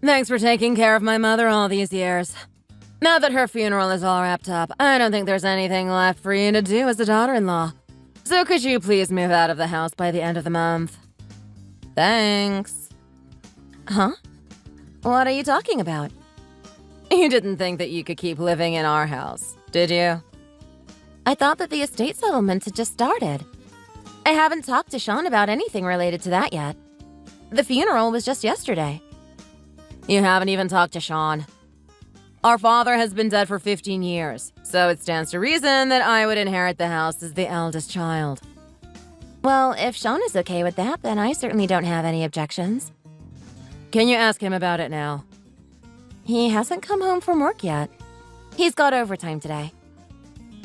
Thanks for taking care of my mother all these years. Now that her funeral is all wrapped up, I don't think there's anything left for you to do as a daughter-in-law. So could you please move out of the house by the end of the month? Thanks. Huh? What are you talking about? You didn't think that you could keep living in our house, did you? I thought that the estate settlements had just started. I haven't talked to Sean about anything related to that yet. The funeral was just yesterday. You haven't even talked to Sean. Our father has been dead for 15 years, so it stands to reason that I would inherit the house as the eldest child. Well, if Sean is okay with that, then I certainly don't have any objections. Can you ask him about it now? He hasn't come home from work yet. He's got overtime today.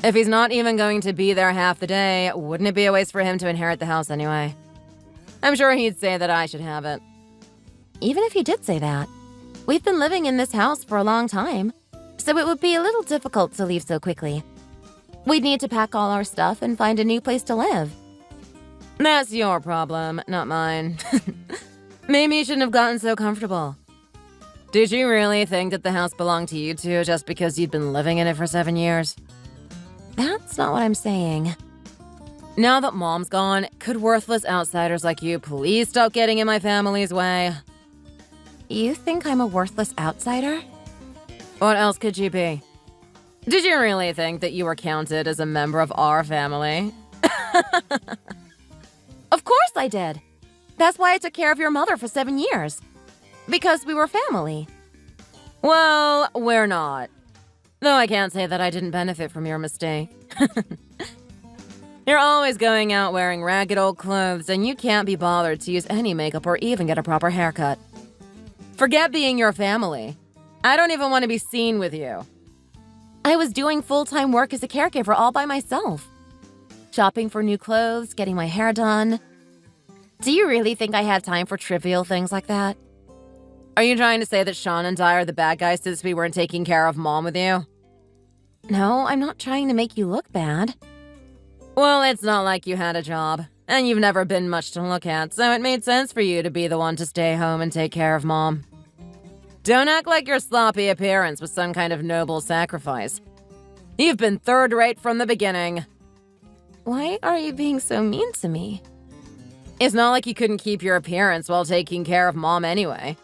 If he's not even going to be there half the day, wouldn't it be a waste for him to inherit the house anyway? I'm sure he'd say that I should have it. Even if he did say that, we've been living in this house for a long time, so it would be a little difficult to leave so quickly. We'd need to pack all our stuff and find a new place to live. That's your problem, not mine. Maybe you shouldn't have gotten so comfortable. Did you really think that the house belonged to you two just because you'd been living in it for 7 years? That's not what I'm saying. Now that Mom's gone, could worthless outsiders like you please stop getting in my family's way? You think I'm a worthless outsider? What else could you be? Did you really think that you were counted as a member of our family? Of course I did. That's why I took care of your mother for 7 years. Because we were family. Well, we're not. Though I can't say that I didn't benefit from your mistake. You're always going out wearing ragged old clothes, and you can't be bothered to use any makeup or even get a proper haircut. Forget being your family. I don't even want to be seen with you. I was doing full-time work as a caregiver all by myself. Shopping for new clothes, getting my hair done. Do you really think I had time for trivial things like that? Are you trying to say that Sean and I are the bad guys since we weren't taking care of Mom with you? No, I'm not trying to make you look bad. Well, it's not like you had a job, and you've never been much to look at, so it made sense for you to be the one to stay home and take care of Mom. Don't act like your sloppy appearance was some kind of noble sacrifice. You've been third-rate from the beginning. Why are you being so mean to me? It's not like you couldn't keep your appearance while taking care of Mom anyway.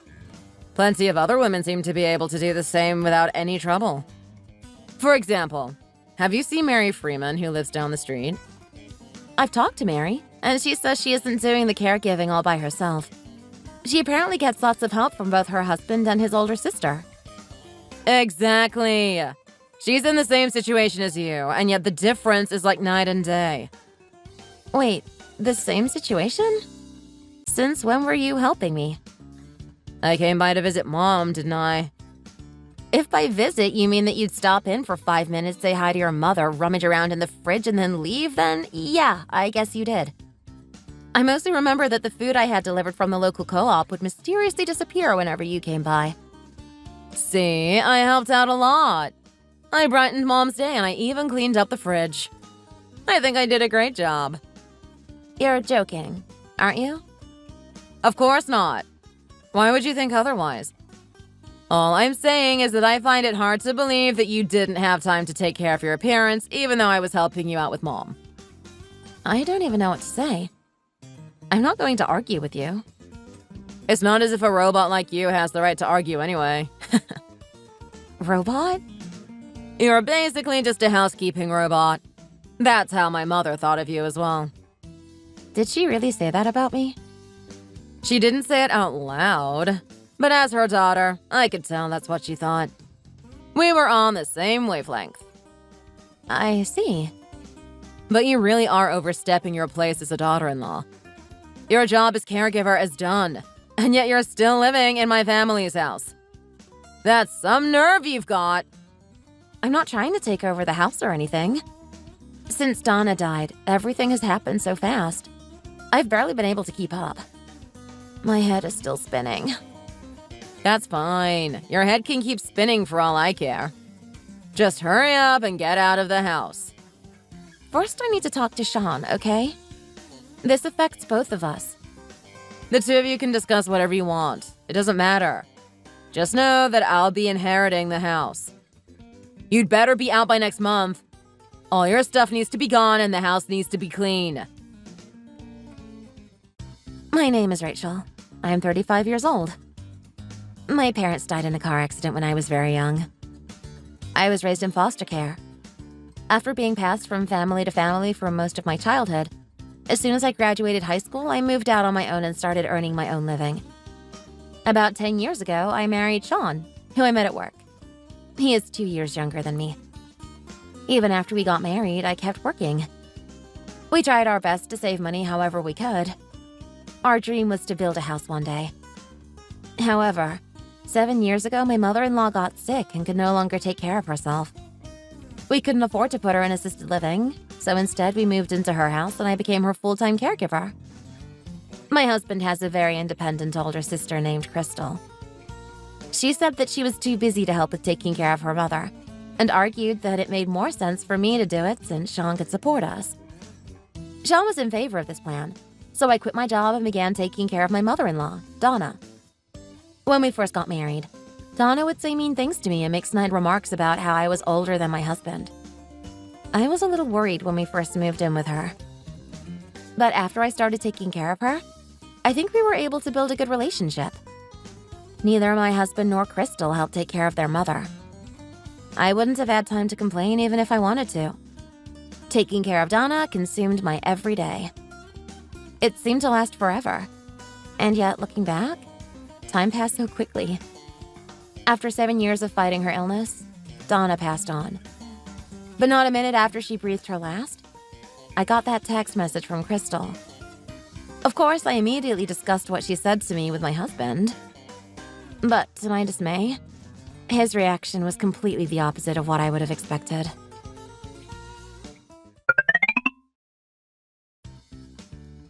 Plenty of other women seem to be able to do the same without any trouble. For example, have you seen Mary Freeman, who lives down the street? I've talked to Mary, and she says she isn't doing the caregiving all by herself. She apparently gets lots of help from both her husband and his older sister. Exactly. She's in the same situation as you, and yet the difference is like night and day. Wait, the same situation? Since when were you helping me? I came by to visit Mom, didn't I? If by visit you mean that you'd stop in for 5 minutes, say hi to your mother, rummage around in the fridge, and then leave, then yeah, I guess you did. I mostly remember that the food I had delivered from the local co-op would mysteriously disappear whenever you came by. See, I helped out a lot. I brightened Mom's day and I even cleaned up the fridge. I think I did a great job. You're joking, aren't you? Of course not. Why would you think otherwise? All I'm saying is that I find it hard to believe that you didn't have time to take care of your appearance, even though I was helping you out with Mom. I don't even know what to say. I'm not going to argue with you. It's not as if a robot like you has the right to argue anyway. Robot? You're basically just a housekeeping robot. That's how my mother thought of you as well. Did she really say that about me? She didn't say it out loud, but as her daughter, I could tell that's what she thought. We were on the same wavelength. I see. But you really are overstepping your place as a daughter-in-law. Your job as caregiver is done, and yet you're still living in my family's house. That's some nerve you've got. I'm not trying to take over the house or anything. Since Donna died, everything has happened so fast. I've barely been able to keep up. My head is still spinning. That's fine. Your head can keep spinning for all I care. Just hurry up and get out of the house. First, I need to talk to Sean, okay? This affects both of us. The two of you can discuss whatever you want. It doesn't matter. Just know that I'll be inheriting the house. You'd better be out by next month. All your stuff needs to be gone and the house needs to be clean. My name is Rachel. I am 35 years old. My parents died in a car accident when I was very young. I was raised in foster care. After being passed from family to family for most of my childhood, as soon as I graduated high school, I moved out on my own and started earning my own living. About 10 years ago, I married Sean, who I met at work. He is 2 years younger than me. Even after we got married, I kept working. We tried our best to save money however we could. Our dream was to build a house one day. However, 7 years ago, my mother-in-law got sick and could no longer take care of herself. We couldn't afford to put her in assisted living, so instead we moved into her house and I became her full-time caregiver. My husband has a very independent older sister named Crystal. She said that she was too busy to help with taking care of her mother, and argued that it made more sense for me to do it since Sean could support us. Sean was in favor of this plan, so I quit my job and began taking care of my mother-in-law, Donna. When we first got married, Donna would say mean things to me and make snide remarks about how I was older than my husband. I was a little worried when we first moved in with her. But after I started taking care of her, I think we were able to build a good relationship. Neither my husband nor Crystal helped take care of their mother. I wouldn't have had time to complain even if I wanted to. Taking care of Donna consumed my every day. It seemed to last forever. And yet, looking back, time passed so quickly. After 7 years of fighting her illness, Donna passed on. But not a minute after she breathed her last, I got that text message from Crystal. Of course, I immediately discussed what she said to me with my husband. But to my dismay, his reaction was completely the opposite of what I would have expected.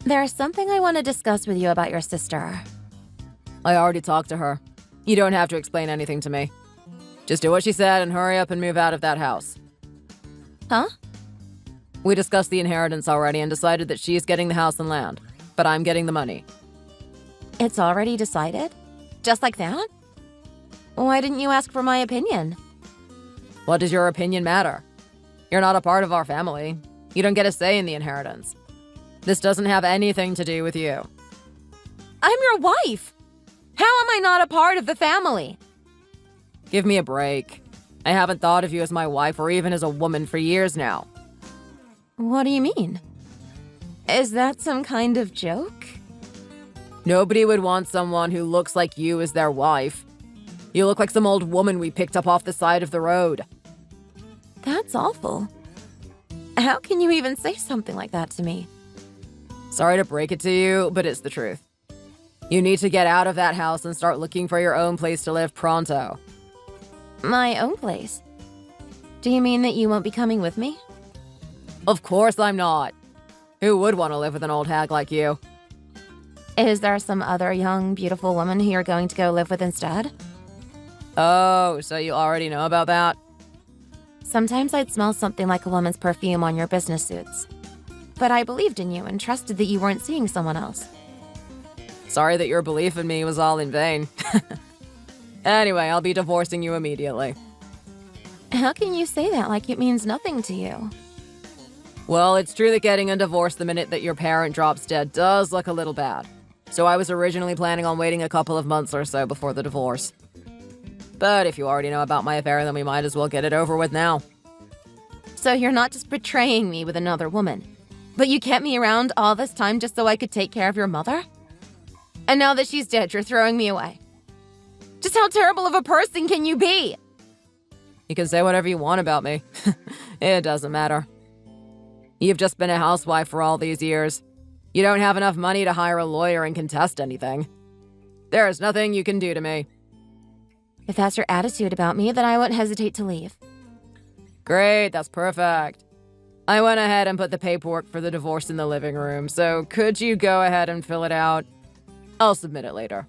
There's something I want to discuss with you about your sister. I already talked to her. You don't have to explain anything to me. Just do what she said and hurry up and move out of that house. Huh? We discussed the inheritance already and decided that she's getting the house and land, but I'm getting the money. It's already decided? Just like that? Why didn't you ask for my opinion? What does your opinion matter? You're not a part of our family. You don't get a say in the inheritance. This doesn't have anything to do with you. I'm your wife! How am I not a part of the family? Give me a break. I haven't thought of you as my wife or even as a woman for years now. What do you mean? Is that some kind of joke? Nobody would want someone who looks like you as their wife. You look like some old woman we picked up off the side of the road. That's awful. How can you even say something like that to me? Sorry to break it to you, but it's the truth. You need to get out of that house and start looking for your own place to live pronto. My own place? Do you mean that you won't be coming with me? Of course I'm not. Who would want to live with an old hag like you? Is there some other young, beautiful woman who you're going to go live with instead? Oh, so you already know about that? Sometimes I'd smell something like a woman's perfume on your business suits. But I believed in you and trusted that you weren't seeing someone else. Sorry that your belief in me was all in vain. Anyway, I'll be divorcing you immediately. How can you say that like it means nothing to you? Well, it's true that getting a divorce the minute that your parent drops dead does look a little bad. So I was originally planning on waiting a couple of months or so before the divorce. But if you already know about my affair, then we might as well get it over with now. So you're not just betraying me with another woman, but you kept me around all this time just so I could take care of your mother? And now that she's dead, you're throwing me away. Just how terrible of a person can you be? You can say whatever you want about me. It doesn't matter. You've just been a housewife for all these years. You don't have enough money to hire a lawyer and contest anything. There is nothing you can do to me. If that's your attitude about me, then I won't hesitate to leave. Great, that's perfect. I went ahead and put the paperwork for the divorce in the living room, so could you go ahead and fill it out? I'll submit it later.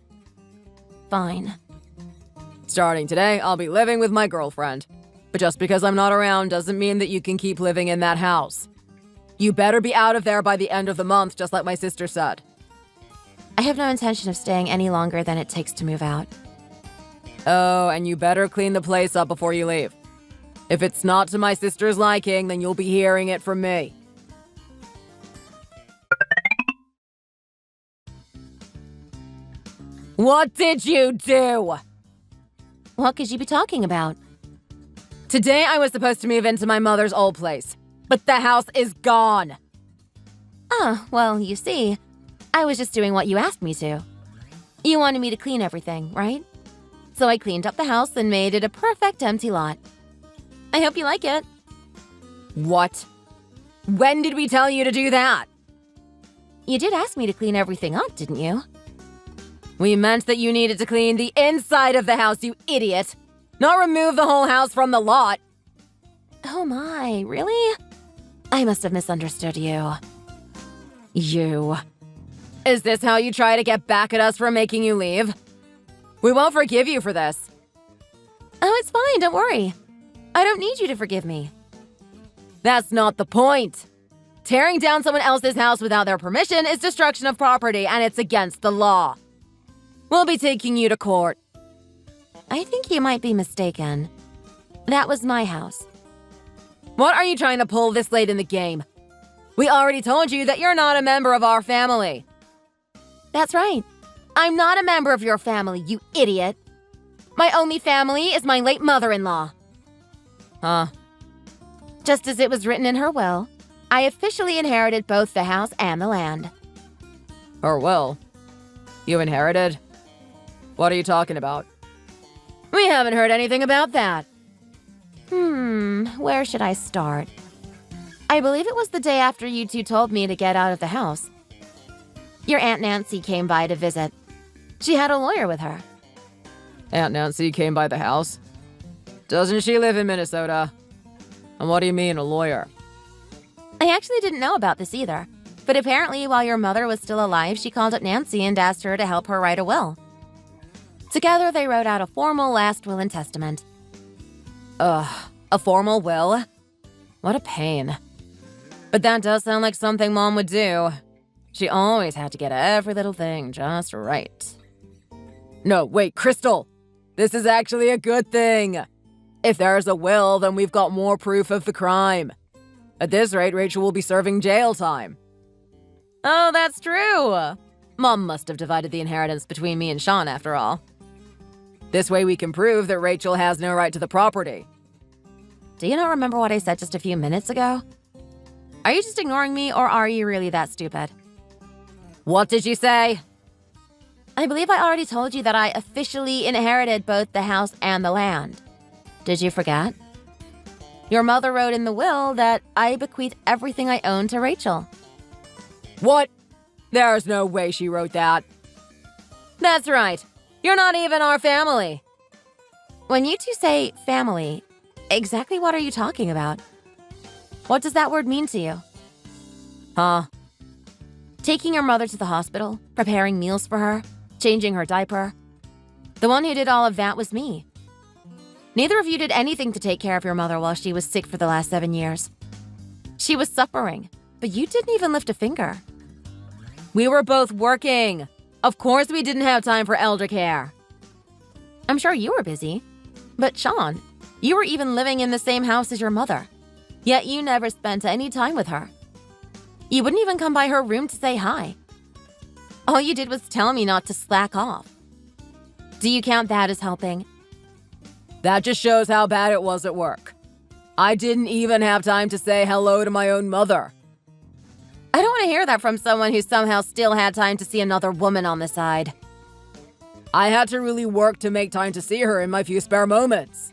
Fine. Starting today, I'll be living with my girlfriend. But just because I'm not around doesn't mean that you can keep living in that house. You better be out of there by the end of the month, just like my sister said. I have no intention of staying any longer than it takes to move out. Oh, and you better clean the place up before you leave. If it's not to my sister's liking, then you'll be hearing it from me. What did you do? What could you be talking about? Today I was supposed to move into my mother's old place, but the house is gone. Oh, well, you see, I was just doing what you asked me to. You wanted me to clean everything, right? So I cleaned up the house and made it a perfect empty lot. I hope you like it. What? When did we tell you to do that? You did ask me to clean everything up, didn't you? We meant that you needed to clean the inside of the house, you idiot! Not remove the whole house from the lot! Oh my, really? I must have misunderstood you. You. Is this how you try to get back at us for making you leave? We won't forgive you for this. Oh, it's fine, don't worry. I don't need you to forgive me. That's not the point. Tearing down someone else's house without their permission is destruction of property, and it's against the law. We'll be taking you to court. I think you might be mistaken. That was my house. What are you trying to pull this late in the game? We already told you that you're not a member of our family. That's right. I'm not a member of your family, you idiot. My only family is my late mother-in-law. Huh? Just as it was written in her will, I officially inherited both the house and the land. Her will? You inherited? What are you talking about? We haven't heard anything about that. Where should I start? I believe it was the day after you two told me to get out of the house. Your Aunt Nancy came by to visit. She had a lawyer with her. Aunt Nancy came by the house? Doesn't she live in Minnesota? And what do you mean, a lawyer? I actually didn't know about this either, but apparently while your mother was still alive, she called up Nancy and asked her to help her write a will. Together, they wrote out a formal last will and testament. Ugh, a formal will? What a pain. But that does sound like something Mom would do. She always had to get every little thing just right. No, wait, Crystal! This is actually a good thing! If there's a will, then we've got more proof of the crime. At this rate, Rachel will be serving jail time. Oh, that's true! Mom must have divided the inheritance between me and Sean, after all. This way we can prove that Rachel has no right to the property. Do you not remember what I said just a few minutes ago? Are you just ignoring me, or are you really that stupid? What did you say? I believe I already told you that I officially inherited both the house and the land. Did you forget? Your mother wrote in the will that I bequeath everything I own to Rachel. What? There's no way she wrote that. That's right. You're not even our family. When you two say family, exactly what are you talking about? What does that word mean to you? Huh? Taking your mother to the hospital, preparing meals for her, changing her diaper. The one who did all of that was me. Neither of you did anything to take care of your mother while she was sick for the last 7 years. She was suffering, but you didn't even lift a finger. We were both working. Of course we didn't have time for elder care. I'm sure you were busy. But Sean, you were even living in the same house as your mother. Yet you never spent any time with her. You wouldn't even come by her room to say hi. All you did was tell me not to slack off. Do you count that as helping? That just shows how bad it was at work. I didn't even have time to say hello to my own mother. I don't want to hear that from someone who somehow still had time to see another woman on the side. I had to really work to make time to see her in my few spare moments.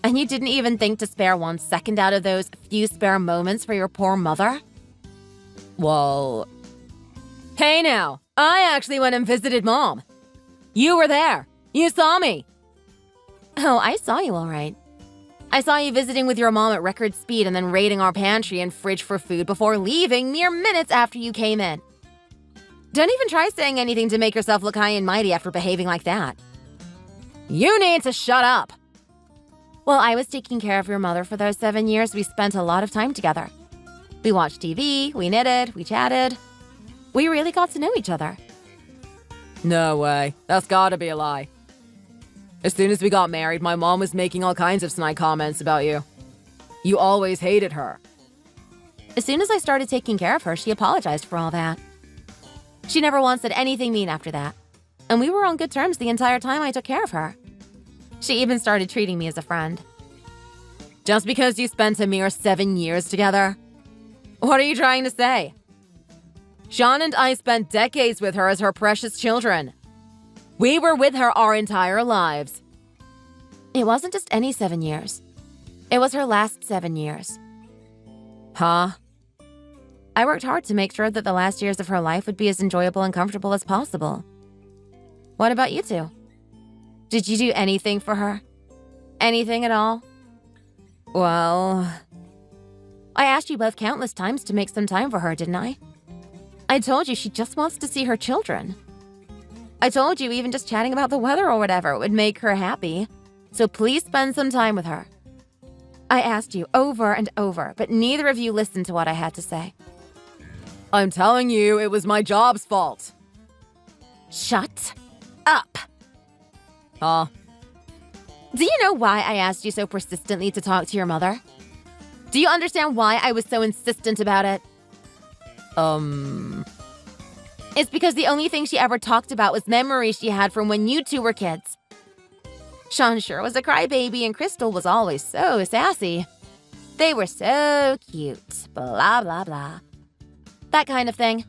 And you didn't even think to spare 1 second out of those few spare moments for your poor mother? Well... Hey now, I actually went and visited Mom. You were there. You saw me. Oh, I saw you all right. I saw you visiting with your mom at record speed and then raiding our pantry and fridge for food before leaving mere minutes after you came in. Don't even try saying anything to make yourself look high and mighty after behaving like that. You need to shut up. While I was taking care of your mother for those 7 years, we spent a lot of time together. We watched TV, we knitted, we chatted. We really got to know each other. No way. That's gotta be a lie. As soon as we got married, my mom was making all kinds of snide comments about you. You always hated her. As soon as I started taking care of her, she apologized for all that. She never once said anything mean after that. And we were on good terms the entire time I took care of her. She even started treating me as a friend. Just because you spent a mere 7 years together? What are you trying to say? Sean and I spent decades with her as her precious children. We were with her our entire lives. It wasn't just any 7 years. It was her last 7 years. Huh? I worked hard to make sure that the last years of her life would be as enjoyable and comfortable as possible. What about you two? Did you do anything for her? Anything at all? Well, I asked you both countless times to make some time for her, didn't I? I told you she just wants to see her children. I told you even just chatting about the weather or whatever would make her happy. So please spend some time with her. I asked you over and over, but neither of you listened to what I had to say. I'm telling you, it was my job's fault. Shut up. Huh? Do you know why I asked you so persistently to talk to your mother? Do you understand why I was so insistent about it? It's because the only thing she ever talked about was memories she had from when you two were kids. Sean sure was a crybaby and Crystal was always so sassy. They were so cute, blah, blah, blah. That kind of thing.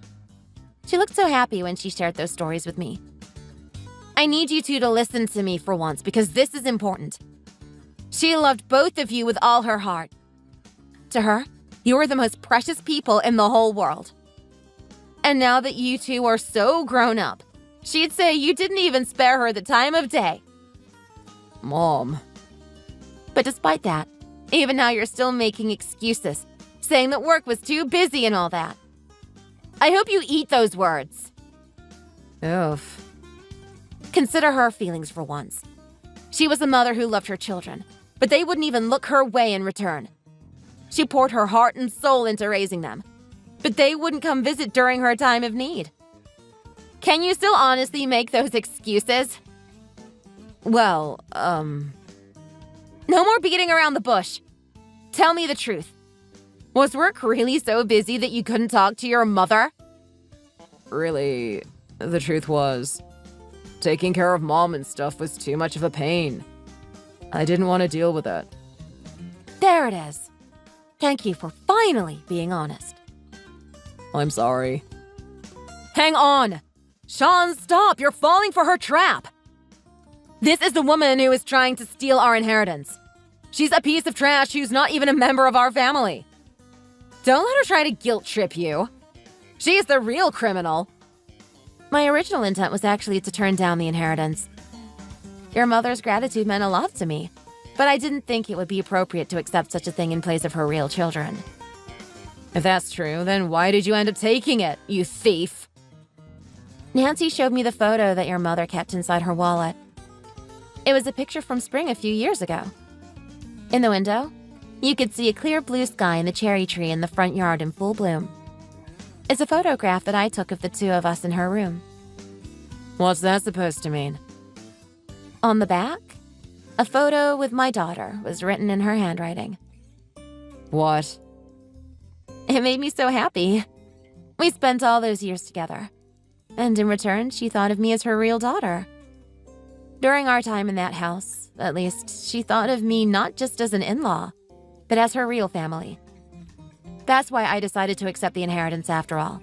She looked so happy when she shared those stories with me. I need you two to listen to me for once because this is important. She loved both of you with all her heart. To her, you were the most precious people in the whole world. And now that you two are so grown up, she'd say you didn't even spare her the time of day. Mom. But despite that, even now you're still making excuses, saying that work was too busy and all that. I hope you eat those words. Oof. Consider her feelings for once. She was a mother who loved her children, but they wouldn't even look her way in return. She poured her heart and soul into raising them, but they wouldn't come visit during her time of need. Can you still honestly make those excuses? Well, No more beating around the bush. Tell me the truth. Was work really so busy that you couldn't talk to your mother? Really, the truth was, taking care of Mom and stuff was too much of a pain. I didn't want to deal with it. There it is. Thank you for finally being honest. I'm sorry. Hang on! Sean, stop! You're falling for her trap! This is the woman who is trying to steal our inheritance. She's a piece of trash who's not even a member of our family. Don't let her try to guilt trip you. She's the real criminal. My original intent was actually to turn down the inheritance. Your mother's gratitude meant a lot to me, but I didn't think it would be appropriate to accept such a thing in place of her real children. If that's true, then why did you end up taking it, you thief? Nancy showed me the photo that your mother kept inside her wallet. It was a picture from spring a few years ago. In the window, you could see a clear blue sky and the cherry tree in the front yard in full bloom. It's a photograph that I took of the two of us in her room. What's that supposed to mean? On the back, a photo with my daughter was written in her handwriting. What? It made me so happy. We spent all those years together. And in return, she thought of me as her real daughter. During our time in that house, at least, she thought of me not just as an in-law, but as her real family. That's why I decided to accept the inheritance after all.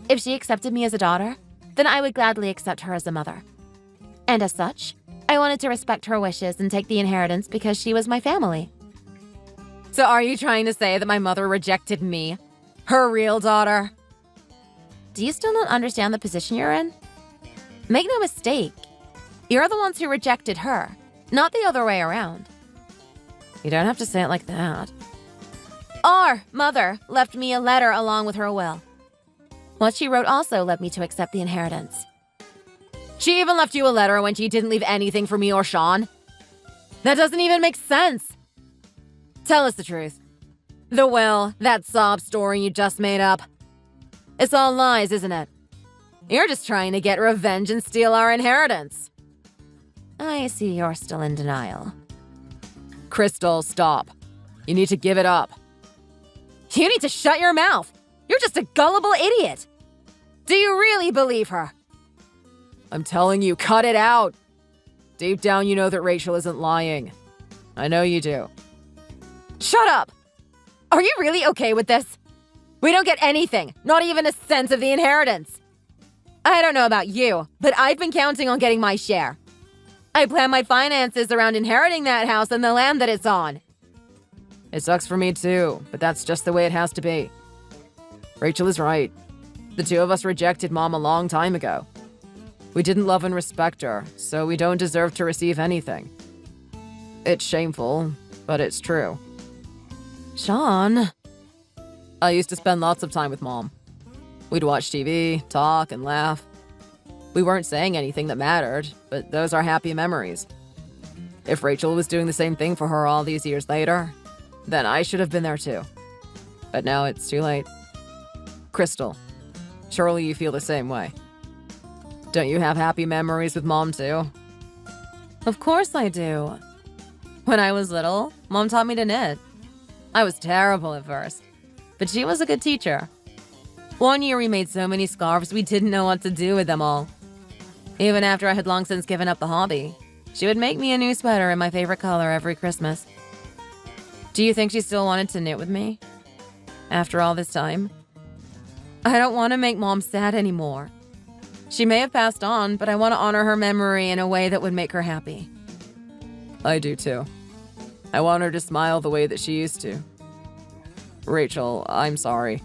If she accepted me as a daughter, then I would gladly accept her as a mother. And as such, I wanted to respect her wishes and take the inheritance because she was my family. So are you trying to say that my mother rejected me? Her real daughter? Do you still not understand the position you're in? Make no mistake. You're the ones who rejected her, not the other way around. You don't have to say it like that. Our mother left me a letter along with her will. What she wrote also led me to accept the inheritance. She even left you a letter when she didn't leave anything for me or Sean? That doesn't even make sense. Tell us the truth. The will, that sob story you just made up. It's all lies, isn't it? You're just trying to get revenge and steal our inheritance. I see you're still in denial. Crystal, stop. You need to give it up. You need to shut your mouth. You're just a gullible idiot. Do you really believe her? I'm telling you, cut it out. Deep down, you know that Rachel isn't lying. I know you do. Shut up! Are you really okay with this? We don't get anything, not even a cent of the inheritance. I don't know about you, but I've been counting on getting my share. I plan my finances around inheriting that house and the land that it's on. It sucks for me too, but that's just the way it has to be. Rachel is right. The two of us rejected Mom a long time ago. We didn't love and respect her, so we don't deserve to receive anything. It's shameful, but it's true. Sean. I used to spend lots of time with Mom. We'd watch TV, talk, and laugh. We weren't saying anything that mattered, but those are happy memories. If Rachel was doing the same thing for her all these years later, then I should have been there too. But now it's too late. Crystal, surely you feel the same way. Don't you have happy memories with Mom too? Of course I do. When I was little, Mom taught me to knit. I was terrible at first, but she was a good teacher. One year we made so many scarves we didn't know what to do with them all. Even after I had long since given up the hobby, she would make me a new sweater in my favorite color every Christmas. Do you think she still wanted to knit with me? After all this time? I don't want to make Mom sad anymore. She may have passed on, but I want to honor her memory in a way that would make her happy. I do too. I want her to smile the way that she used to. Rachel, I'm sorry.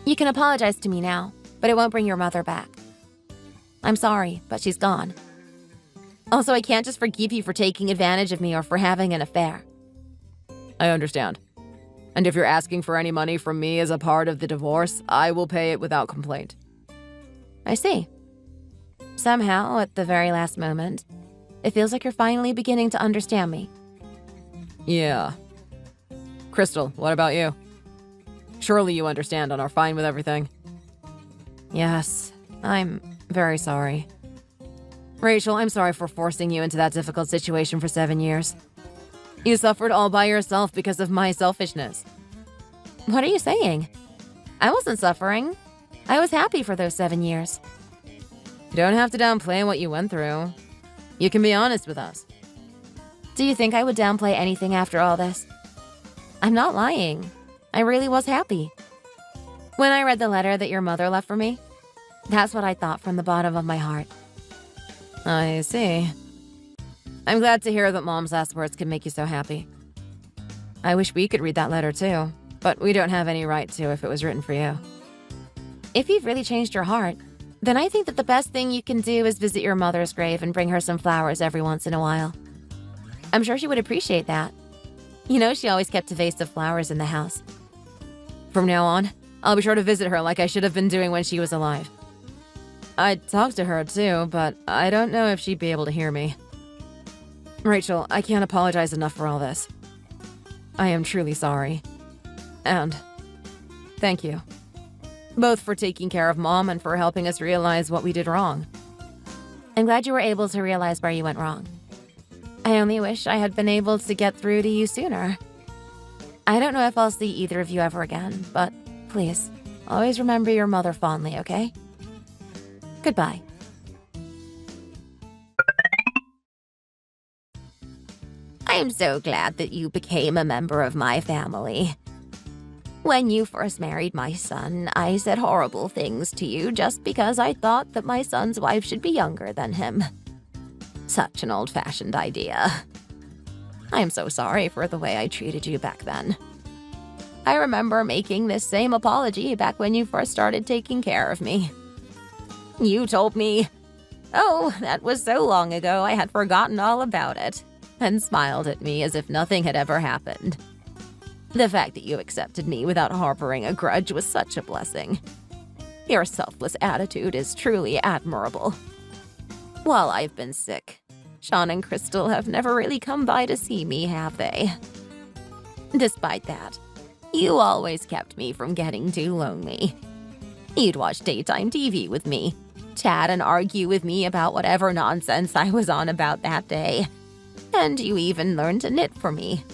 You can apologize to me now, but it won't bring your mother back. I'm sorry, but she's gone. Also, I can't just forgive you for taking advantage of me or for having an affair. I understand. And if you're asking for any money from me as a part of the divorce, I will pay it without complaint. I see. Somehow, at the very last moment, it feels like you're finally beginning to understand me. Yeah. Crystal, what about you? Surely you understand and are fine with everything. Yes, I'm very sorry. Rachel, I'm sorry for forcing you into that difficult situation for 7 years. You suffered all by yourself because of my selfishness. What are you saying? I wasn't suffering. I was happy for those 7 years. You don't have to downplay what you went through. You can be honest with us. Do you think I would downplay anything after all this? I'm not lying. I really was happy. When I read the letter that your mother left for me, that's what I thought from the bottom of my heart. I see. I'm glad to hear that Mom's last words could make you so happy. I wish we could read that letter too, but we don't have any right to if it was written for you. If you've really changed your heart, then I think that the best thing you can do is visit your mother's grave and bring her some flowers every once in a while. I'm sure she would appreciate that. You know, she always kept a vase of flowers in the house. From now on, I'll be sure to visit her like I should have been doing when she was alive. I'd talk to her too, but I don't know if she'd be able to hear me. Rachel, I can't apologize enough for all this. I am truly sorry. And thank you. Both for taking care of Mom and for helping us realize what we did wrong. I'm glad you were able to realize where you went wrong. I only wish I had been able to get through to you sooner. I don't know if I'll see either of you ever again, but please, always remember your mother fondly, okay? Goodbye. I am so glad that you became a member of my family. When you first married my son, I said horrible things to you just because I thought that my son's wife should be younger than him. Such an old-fashioned idea. I am so sorry for the way I treated you back then. I remember making this same apology back when you first started taking care of me. You told me, "Oh, that was so long ago I had forgotten all about it," and smiled at me as if nothing had ever happened. The fact that you accepted me without harboring a grudge was such a blessing. Your selfless attitude is truly admirable. While I've been sick, Sean and Crystal have never really come by to see me, have they? Despite that, you always kept me from getting too lonely. You'd watch daytime TV with me, chat and argue with me about whatever nonsense I was on about that day. And you even learned to knit for me.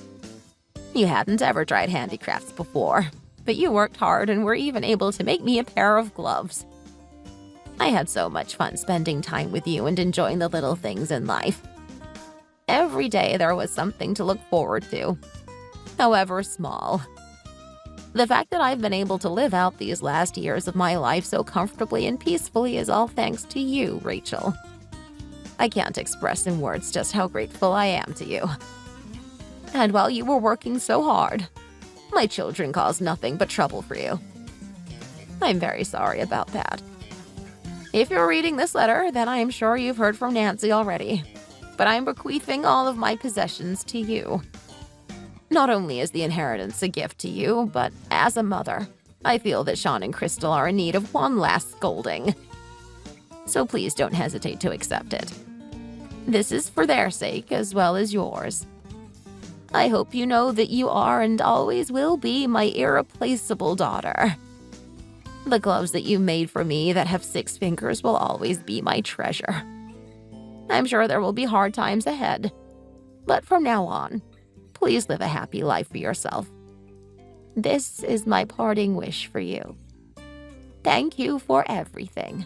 You hadn't ever tried handicrafts before, but you worked hard and were even able to make me a pair of gloves. I had so much fun spending time with you and enjoying the little things in life. Every day there was something to look forward to, however small. The fact that I've been able to live out these last years of my life so comfortably and peacefully is all thanks to you, Rachel. I can't express in words just how grateful I am to you. And while you were working so hard, my children caused nothing but trouble for you. I'm very sorry about that. If you're reading this letter, then I am sure you've heard from Nancy already, but I'm bequeathing all of my possessions to you. Not only is the inheritance a gift to you, but as a mother, I feel that Sean and Crystal are in need of one last scolding. So please don't hesitate to accept it. This is for their sake as well as yours. I hope you know that you are and always will be my irreplaceable daughter. The gloves that you made for me that have 6 fingers will always be my treasure. I'm sure there will be hard times ahead, but from now on, please live a happy life for yourself. This is my parting wish for you. Thank you for everything.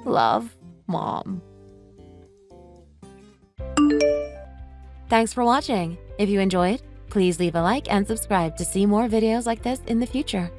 Love, Mom. Thanks for watching. If you enjoyed, please leave a like and subscribe to see more videos like this in the future.